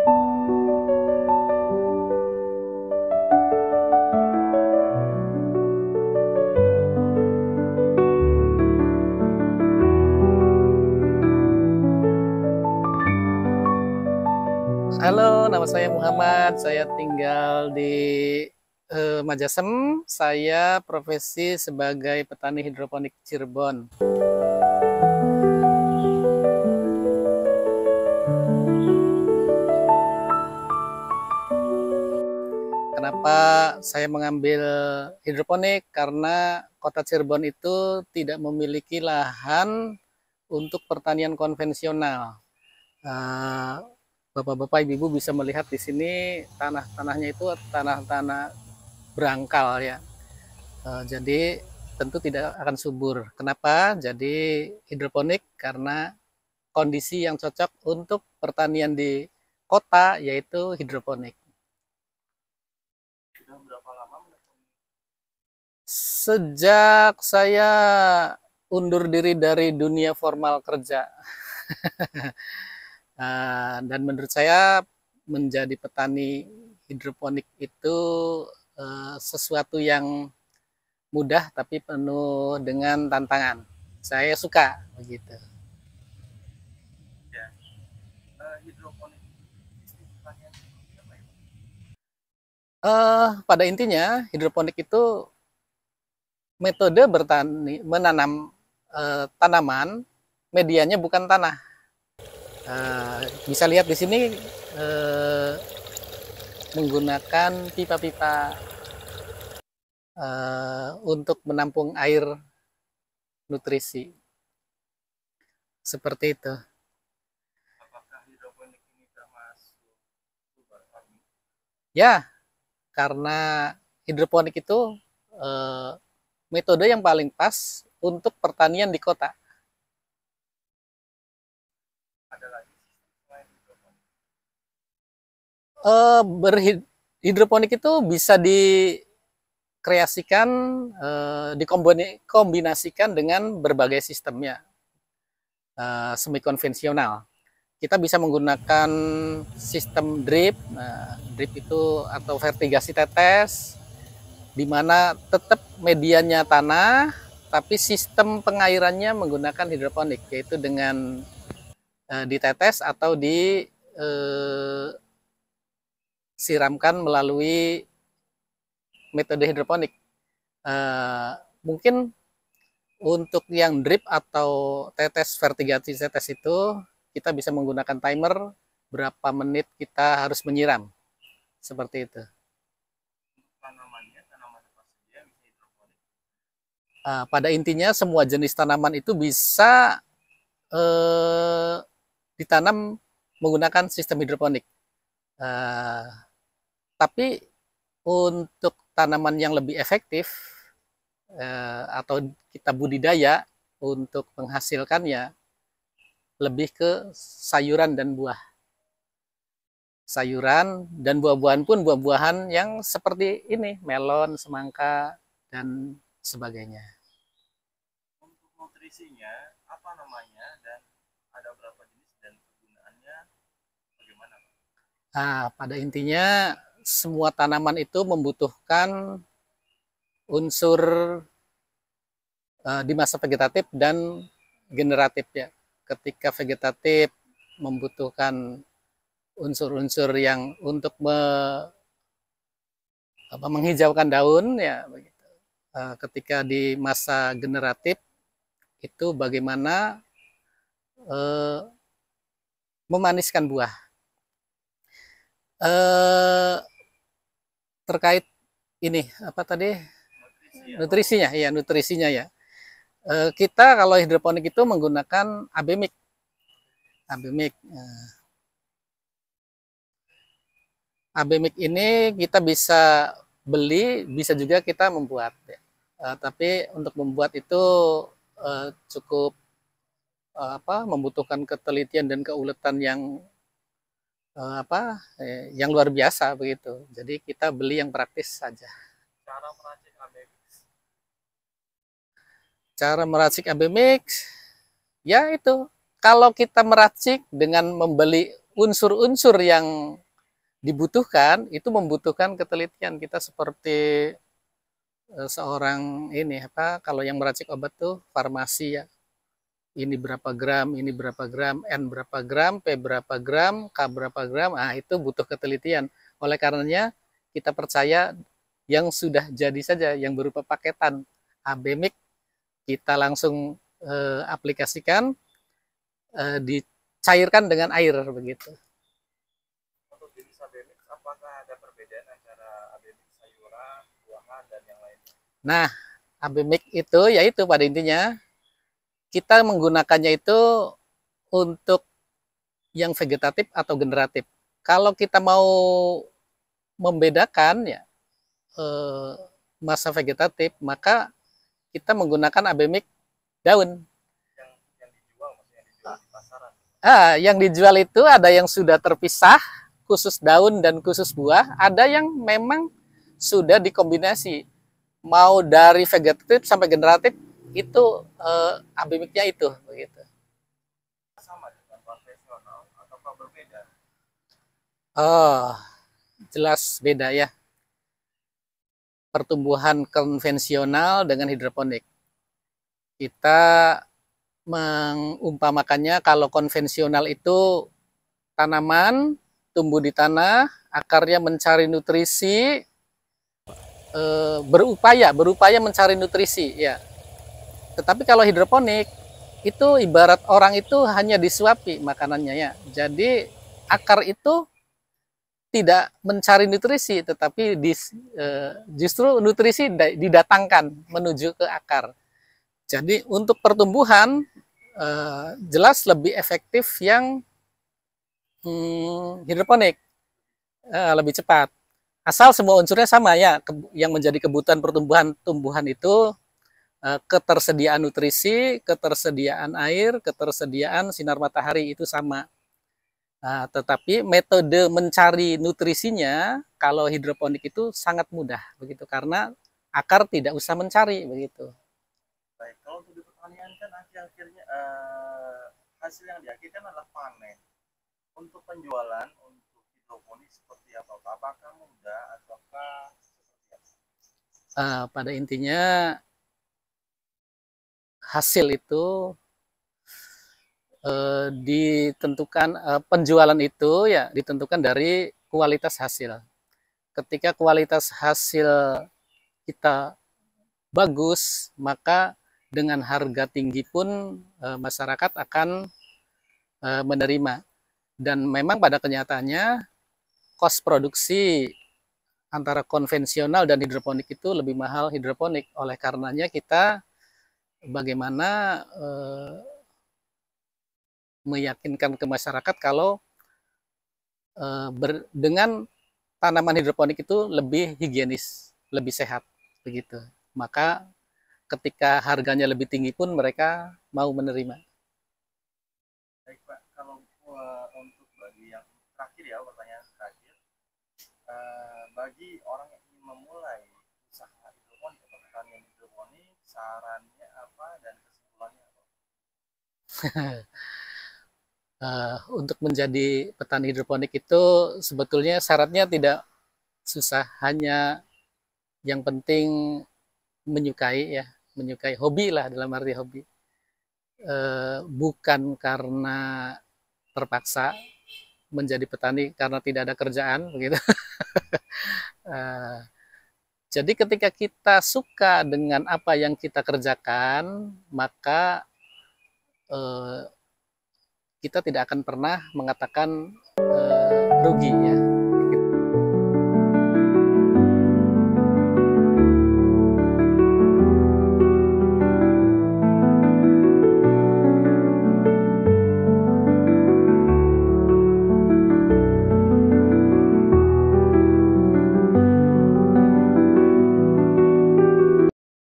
Halo, nama saya Muhammad. Saya tinggal di Majasem. Saya profesi sebagai petani hidroponik Cirebon. Kenapa saya mengambil hidroponik? Karena kota Cirebon itu tidak memiliki lahan untuk pertanian konvensional. Bapak-bapak, ibu-ibu bisa melihat di sini tanah-tanahnya itu tanah-tanah berangkal ya. Jadi tentu tidak akan subur. Kenapa? Jadi hidroponik karena kondisi yang cocok untuk pertanian di kota yaitu hidroponik. Sudah berapa lama menekuni? Sejak saya undur diri dari dunia formal kerja. Dan menurut saya menjadi petani hidroponik itu sesuatu yang mudah tapi penuh dengan tantangan. Saya suka begitu. Ya, hidroponik sistem pertanian seperti apa ya? Pada intinya hidroponik itu metode bertani menanam tanaman, medianya bukan tanah. Bisa lihat di sini menggunakan pipa-pipa untuk menampung air nutrisi. Seperti itu. Apakah hidroponik ini termasuk urban farming? Ya, karena hidroponik itu metode yang paling pas untuk pertanian di kota. Ada lagi sistem selain hidroponik? Hidroponik itu bisa dikreasikan, dikombinasikan dengan berbagai sistemnya. Semi konvensional. Kita bisa menggunakan sistem drip. Drip itu atau vertigasi tetes, di mana tetap medianya tanah, tapi sistem pengairannya menggunakan hidroponik, yaitu dengan ditetes atau disiramkan melalui metode hidroponik. Mungkin untuk yang drip atau tetes vertigasi tetes itu kita bisa menggunakan timer berapa menit kita harus menyiram. Seperti itu. Untuk tanamannya, tanaman apa saja yang bisa hidroponik? Pada intinya semua jenis tanaman itu bisa ditanam menggunakan sistem hidroponik. Tapi untuk tanaman yang lebih efektif atau kita budidaya untuk menghasilkannya lebih ke sayuran dan buah. Sayuran dan buah-buahan pun buah-buahan yang seperti ini, melon, semangka, dan sebagainya. Untuk nutrisinya, apa namanya dan ada berapa jenis dan kegunaannya bagaimana? Pada intinya semua tanaman itu membutuhkan unsur di masa vegetatif dan generatif ya. Ketika vegetatif membutuhkan unsur-unsur yang untuk menghijaukan daun ya begitu. Ketika di masa generatif itu bagaimana memaniskan buah. Terkait ini apa tadi nutrisinya ya, nutrisinya ya. Kita kalau hidroponik itu menggunakan abemik. Abemik ini kita bisa beli, bisa juga kita membuat ya. Tapi untuk membuat itu cukup membutuhkan ketelitian dan keuletan yang luar biasa begitu. Jadi kita beli yang praktis saja. Cara meracik abemik? Cara meracik abemik ya itu, kalau kita meracik dengan membeli unsur-unsur yang dibutuhkan itu membutuhkan ketelitian. Kita seperti seorang ini apa, kalau yang meracik obat tuh farmasi ya. Ini berapa gram, N berapa gram, P berapa gram, K berapa gram. Ah, itu butuh ketelitian. Oleh karenanya kita percaya yang sudah jadi saja, yang berupa paketan ABMIC kita langsung aplikasikan, dicairkan dengan air begitu. Untuk jenis ABMIX, apakah ada perbedaan antara ABMIX sayuran, buahan, dan yang lainnya? Nah, ABMIC itu yaitu pada intinya kita menggunakannya itu untuk yang vegetatif atau generatif. Kalau kita mau membedakan ya masa vegetatif, maka kita menggunakan ABMIC daun. Yang dijual, maksudnya yang dijual di pasaran. Yang dijual itu ada yang sudah terpisah, khusus daun dan khusus buah. Ada yang memang sudah dikombinasi. Mau dari vegetatif sampai generatif, itu ABMIC-nya itu. Begitu. Sama dengan konvensional ataukah berbeda? Oh, jelas beda ya. Pertumbuhan konvensional dengan hidroponik. Kita mengumpamakannya kalau konvensional itu tanaman tumbuh di tanah, akarnya mencari nutrisi, berupaya mencari nutrisi ya. Tetapi kalau hidroponik itu ibarat orang itu hanya disuapi makanannya ya. Jadi akar itu tidak mencari nutrisi, tetapi justru nutrisi didatangkan menuju ke akar. Jadi untuk pertumbuhan jelas lebih efektif yang hidroponik, lebih cepat. Asal semua unsurnya sama ya, yang menjadi kebutuhan pertumbuhan tumbuhan itu ketersediaan nutrisi, ketersediaan air, ketersediaan sinar matahari itu sama. Nah, tetapi metode mencari nutrisinya kalau hidroponik itu sangat mudah begitu karena akar tidak usah mencari begitu. Baik, kalau untuk di pertanian kan akhir-akhirnya hasil yang diakhirkan adalah panen. Untuk penjualan untuk hidroponik seperti apa? Apakah mudah ataukah seperti apa? Pada intinya hasil itu ditentukan, penjualan itu ya ditentukan dari kualitas hasil. Ketika kualitas hasil kita bagus, maka dengan harga tinggi pun masyarakat akan menerima. Dan memang pada kenyataannya kos produksi antara konvensional dan hidroponik itu lebih mahal hidroponik. Oleh karenanya kita bagaimana meyakinkan ke masyarakat kalau dengan tanaman hidroponik itu lebih higienis, lebih sehat begitu. Maka ketika harganya lebih tinggi pun mereka mau menerima. Baik Pak, kalau untuk bagi yang terakhir ya, pertanyaan terakhir, bagi orang yang ingin memulai usaha hidroponik atau pertanian hidroponik, sarannya apa dan kesimpulannya apa? Untuk menjadi petani hidroponik itu sebetulnya syaratnya tidak susah, hanya yang penting menyukai ya, menyukai hobi lah, dalam arti hobi, bukan karena terpaksa menjadi petani karena tidak ada kerjaan begitu. Jadi ketika kita suka dengan apa yang kita kerjakan, maka kita tidak akan pernah mengatakan rugi ya.